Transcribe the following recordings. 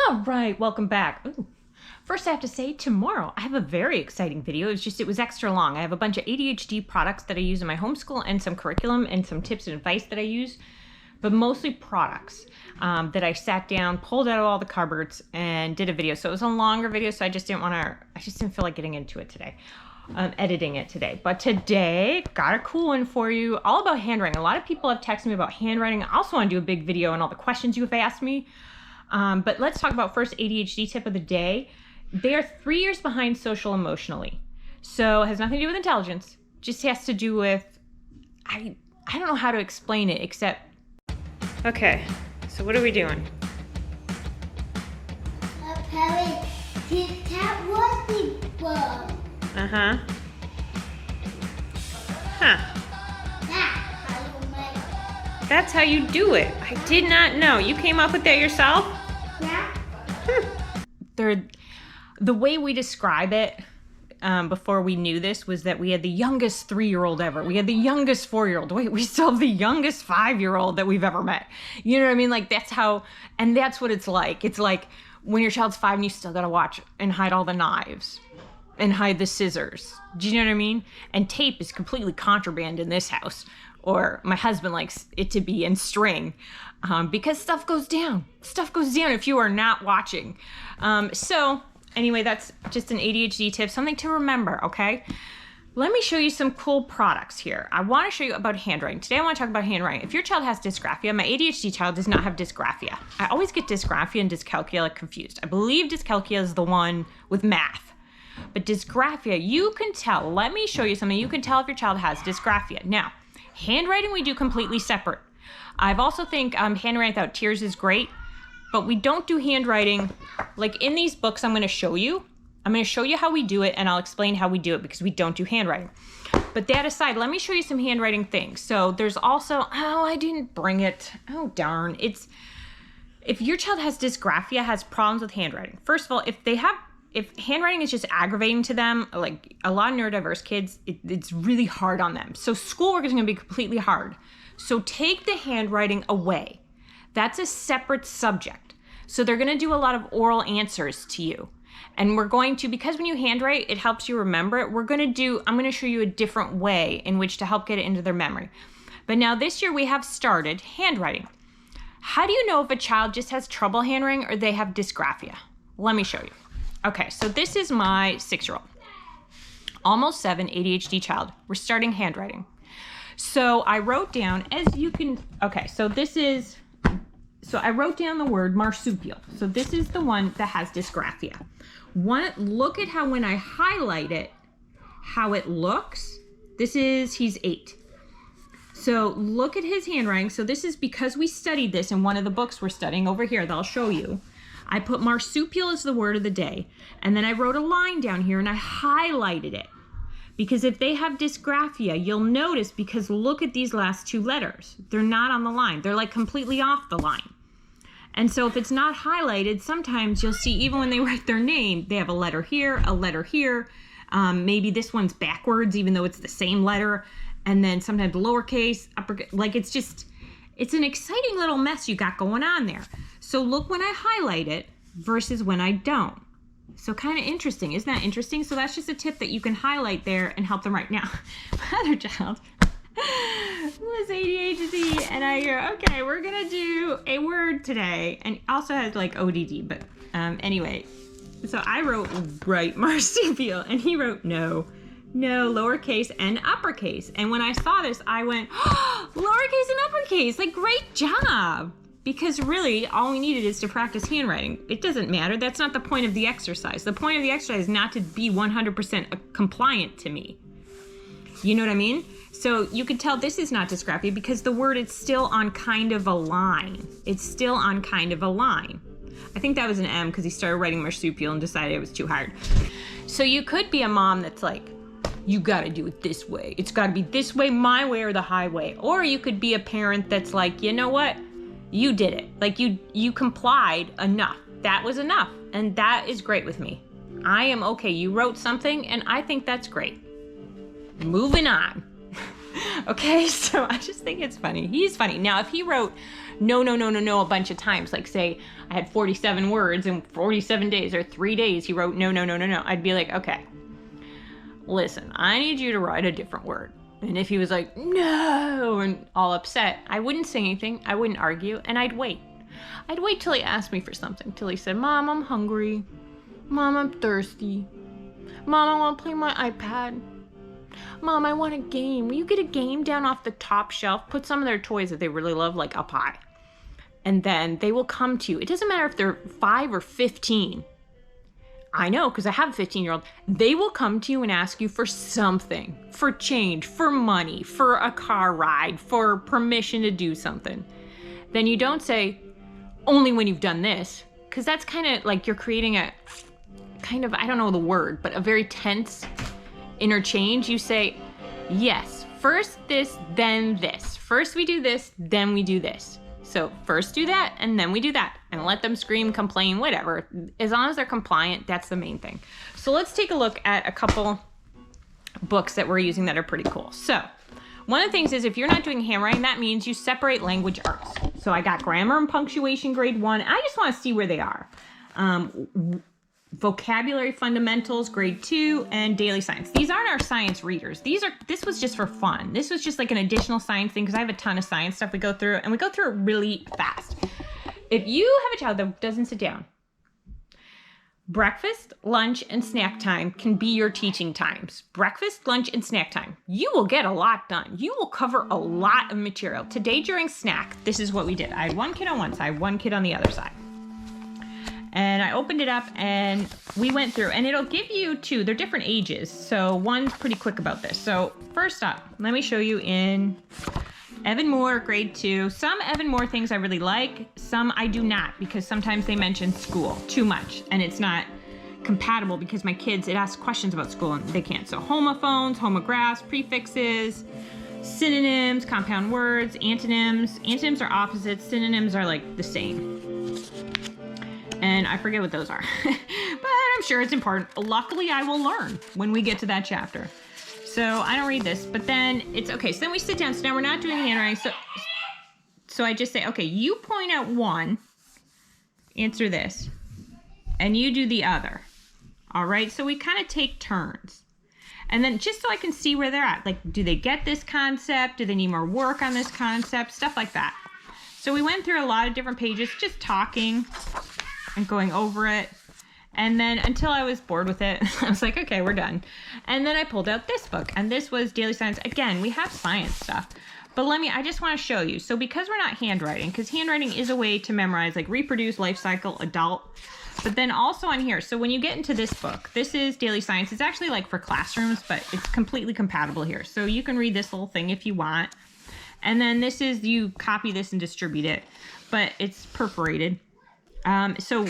All right, welcome back. Ooh. First, I have to say, tomorrow I have a very exciting video. It was extra long. I have a bunch of ADHD products that I use in my homeschool and some curriculum and some tips and advice that I use, but mostly products that I sat down, pulled out of all the cupboards, and did a video. So it was a longer video, so I just didn't feel like getting into it today. Editing it today. But today, got a cool one for you, all about handwriting. A lot of people have texted me about handwriting. I also want to do a big video on all the questions you have asked me. But let's talk about first ADHD tip of the day. They are 3 years behind social emotionally. So it has nothing to do with intelligence. Just has to do with, I don't know how to explain it except, okay, so what are we doing? Uh-huh. Huh. That's how you do it. I did not know. You came up with that yourself? Yeah. The way we describe it before we knew this was that we had the youngest 3-year-old ever. We had the youngest 4-year-old. Wait, we still have the youngest 5-year-old that we've ever met. You know what I mean? Like that's how, and that's what it's like. It's like when your child's 5 and you still gotta watch and hide all the knives and hide the scissors. Do you know what I mean? And tape is completely contraband in this house. Or my husband likes it to be in string because stuff goes down. Stuff goes down if you are not watching. So anyway, that's just an ADHD tip, something to remember, okay? Let me show you some cool products here. I want to show you about handwriting. Today I want to talk about handwriting. If your child has dysgraphia, my ADHD child does not have dysgraphia. I always get dysgraphia and dyscalculia confused. I believe dyscalculia is the one with math. But dysgraphia, you can tell. Let me show you something. You can tell if your child has dysgraphia. Now, handwriting we do completely separate. I've also think handwriting without tears is great, but we don't do handwriting like in these books I'm going to show you. I'm going to show you how we do it and I'll explain how we do it because we don't do handwriting. But that aside, let me show you some handwriting things. So there's also, oh, I didn't bring it. Oh, darn. If your child has dysgraphia, has problems with handwriting. First of all, if handwriting is just aggravating to them, like a lot of neurodiverse kids, it's really hard on them. So schoolwork is going to be completely hard. So take the handwriting away. That's a separate subject. So they're going to do a lot of oral answers to you. And we're going to, because when you handwrite, it helps you remember it. I'm going to show you a different way in which to help get it into their memory. But now this year we have started handwriting. How do you know if a child just has trouble handwriting or they have dysgraphia? Let me show you. Okay, so this is my 6-year-old, almost 7, ADHD child. We're starting handwriting. So I wrote down, I wrote down the word marsupial. So this is the one that has dysgraphia. Look at how when I highlight it, how it looks. He's 8. So look at his handwriting. So this is because we studied this in one of the books we're studying over here that I'll show you. I put marsupial as the word of the day, and then I wrote a line down here and I highlighted it. Because if they have dysgraphia, you'll notice, because look at these last 2 letters. They're not on the line. They're like completely off the line. And so if it's not highlighted, sometimes you'll see even when they write their name, they have a letter here, a letter here. Maybe this one's backwards, even though it's the same letter. And then sometimes lowercase, uppercase, like it's an exciting little mess you got going on there. So look when I highlight it versus when I don't. So kind of interesting. Isn't that interesting? So that's just a tip that you can highlight there and help them right now. My other child was ADHD and I go, okay, we're going to do a word today. And also has like ODD, but anyway. So I wrote right marsupial and he wrote no, lowercase and uppercase. And when I saw this, I went, oh, lowercase and uppercase, like great job. Because really, all we needed is to practice handwriting. It doesn't matter. That's not the point of the exercise. The point of the exercise is not to be 100% compliant to me. You know what I mean? So you can tell this is not dysgraphia because the word is still on kind of a line. It's still on kind of a line. I think that was an M because he started writing marsupial and decided it was too hard. So you could be a mom that's like, you got to do it this way. It's got to be this way, my way or the highway. Or you could be a parent that's like, you know what? You did it. Like you complied enough. That was enough. And that is great with me. I am okay. You wrote something and I think that's great. Moving on. Okay, so I just think it's funny. He's funny. Now, if he wrote no a bunch of times. Like say I had 47 words in 47 days or 3 days, he wrote no. I'd be like, okay, listen, I need you to write a different word. And if he was like, no, and all upset, I wouldn't say anything. I wouldn't argue, and I'd wait. I'd wait till he asked me for something, till he said, Mom, I'm hungry. Mom, I'm thirsty. Mom, I want to play my iPad. Mom, I want a game. Will you get a game down off the top shelf? Put some of their toys that they really love, like up high. And then they will come to you. It doesn't matter if they're 5 or 15. I know, because I have a 15-year-old. They will come to you and ask you for something. For change, for money, for a car ride, for permission to do something. Then you don't say, only when you've done this. Because that's kind of like you're creating a kind of, I don't know the word, but a very tense interchange. You say, yes, first this, then this. First we do this, then we do this. So first do that, and then we do that. And let them scream, complain, whatever. As long as they're compliant, that's the main thing. So let's take a look at a couple books that we're using that are pretty cool. So one of the things is if you're not doing handwriting, that means you separate language arts. So I got grammar and punctuation grade 1. I just want to see where they are. Vocabulary fundamentals grade 2 and daily science. These aren't our science readers. This was just for fun. This was just like an additional science thing because I have a ton of science stuff we go through, and we go through it really fast. If you have a child that doesn't sit down, breakfast, lunch, and snack time can be your teaching times. Breakfast, lunch, and snack time. You will get a lot done. You will cover a lot of material. Today during snack, this is what we did. I had one kid on one side, one kid on the other side. And I opened it up and we went through, and it'll give you two. They're different ages. So one's pretty quick about this. So first up, let me show you in Evan Moore, grade 2. Some Evan Moore things I really like, some I do not, because sometimes they mention school too much and it's not compatible because my kids, it asks questions about school and they can't. So homophones, homographs, prefixes, synonyms, compound words, antonyms. Antonyms are opposites, synonyms are like the same. And I forget what those are, but I'm sure it's important. Luckily, I will learn when we get to that chapter. So I don't read this, but then it's okay. So then we sit down. So now we're not doing handwriting. So I just say, okay, you point out one, answer this, and you do the other. All right. So we kind of take turns. And then just so I can see where they're at, like, do they get this concept? Do they need more work on this concept? Stuff like that. So we went through a lot of different pages, just talking and going over it. And then until I was bored with it, I was like, okay, we're done. And then I pulled out this book, and this was Daily Science. Again, we have science stuff, but I just want to show you. So because we're not handwriting, because handwriting is a way to memorize, like reproduce, life cycle, adult, but then also on here. So when you get into this book, this is Daily Science. It's actually like for classrooms, but it's completely compatible here. So you can read this little thing if you want. And then this is, you copy this and distribute it, but it's perforated. So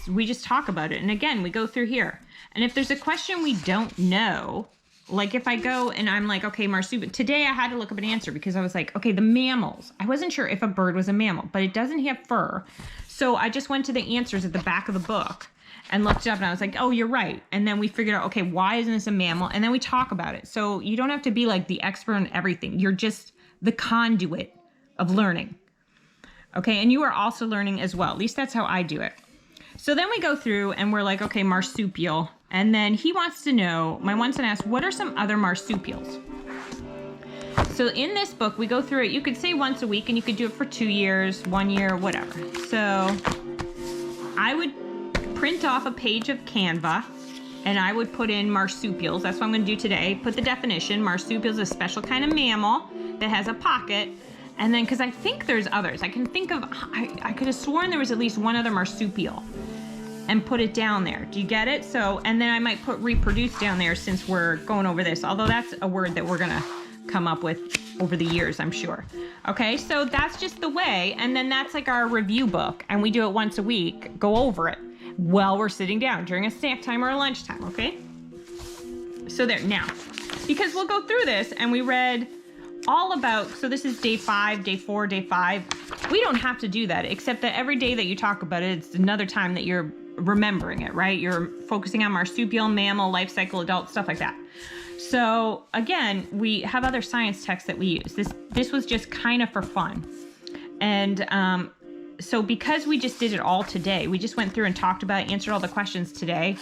we just talk about it. And again, we go through here. And if there's a question we don't know, like if I go and I'm like, okay, marsupial, today I had to look up an answer because I was like, okay, the mammals. I wasn't sure if a bird was a mammal, but it doesn't have fur. So I just went to the answers at the back of the book and looked it up, and I was like, oh, you're right. And then we figured out, okay, why isn't this a mammal? And then we talk about it. So you don't have to be like the expert on everything. You're just the conduit of learning. Okay, and you are also learning as well. At least that's how I do it. So then we go through and we're like, okay, marsupial. And then he wants to know, my one son asks, what are some other marsupials? So in this book, we go through it. You could say once a week, and you could do it for 2 years, 1 year, whatever. So I would print off a page of Canva, and I would put in marsupials. That's what I'm going to do today. Put the definition. Marsupials is a special kind of mammal that has a pocket. And then, because I think there's others. I can think of, I could have sworn there was at least one other marsupial, and put it down there. Do you get it? So, and then I might put reproduce down there since we're going over this, although that's a word that we're going to come up with over the years, I'm sure. Okay, so that's just the way. And then that's like our review book, and we do it once a week, go over it while we're sitting down during a snack time or a lunch time, okay? So there, now, because we'll go through this, and we read all about, so this is day 5, day 4, day 5. We don't have to do that, except that every day that you talk about it, it's another time that you're remembering it, right? You're focusing on marsupial, mammal, life cycle, adult, stuff like that. So again, we have other science texts that we use. This was just kind of for fun. And so because we just did it all today, we just went through and talked about it, answered all the questions today.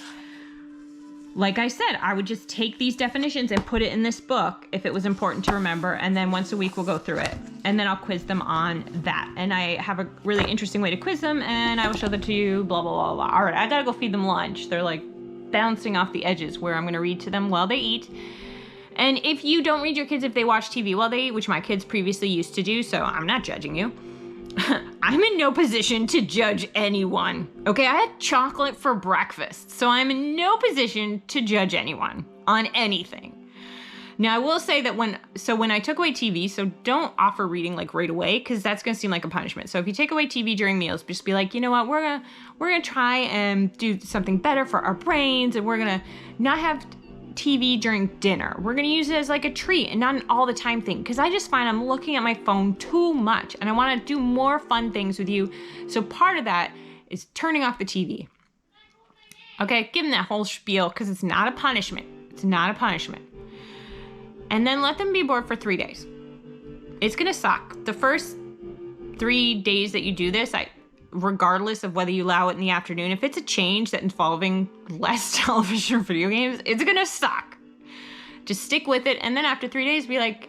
Like I said, I would just take these definitions and put it in this book if it was important to remember. And then once a week we'll go through it. And then I'll quiz them on that. And I have a really interesting way to quiz them, and I will show that to you, blah, blah, blah, blah. All right, I gotta go feed them lunch. They're like bouncing off the edges where I'm gonna read to them while they eat. And if you don't read your kids if they watch TV while they eat, which my kids previously used to do, so I'm not judging you. I'm in no position to judge anyone. Okay, I had chocolate for breakfast, so I'm in no position to judge anyone on anything. Now, I will say that when I took away TV, so don't offer reading like right away, because that's gonna seem like a punishment. So if you take away TV during meals, just be like, you know what, we're gonna try and do something better for our brains, and we're gonna not have TV during dinner. We're gonna use it as like a treat and not an all the time thing, because I just find I'm looking at my phone too much and I wanna do more fun things with you. So part of that is turning off the TV. Okay, give them that whole spiel, because it's not a punishment. It's not a punishment. And then let them be bored for 3 days. It's gonna suck. The first 3 days that you do this, regardless of whether you allow it in the afternoon, if it's a change that involving less television or video games, it's gonna suck. Just stick with it, and then after 3 days, be like,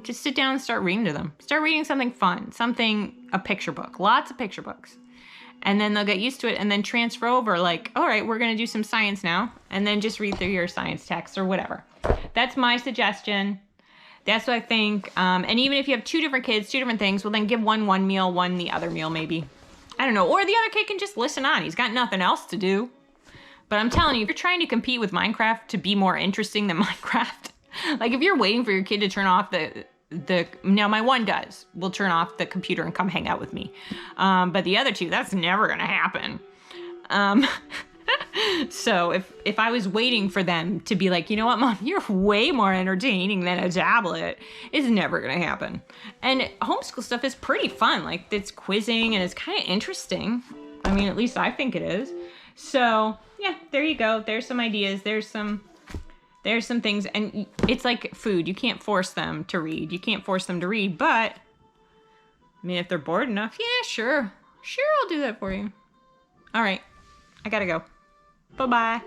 just sit down and start reading to them. Start reading something fun, a picture book, lots of picture books. And then they'll get used to it and then transfer over like, all right, we're gonna do some science now, and then just read through your science text or whatever. That's my suggestion. That's what I think. And even if you have 2 different kids, 2 different things, well then give one meal, one the other meal maybe. I don't know, or the other kid can just listen on. He's got nothing else to do. But I'm telling you, if you're trying to compete with Minecraft to be more interesting than Minecraft, like if you're waiting for your kid to turn off now my one will turn off the computer and come hang out with me. But the other 2, that's never gonna happen. So if I was waiting for them to be like, you know what, Mom, you're way more entertaining than a tablet, it's never gonna happen. And homeschool stuff is pretty fun. Like it's quizzing and it's kind of interesting. I mean, at least I think it is. So yeah, there you go. There's some ideas. There's some things, and it's like food. You can't force them to read. You can't force them to read, but I mean, if they're bored enough, yeah, sure, I'll do that for you. All right, I gotta go. Bye-bye.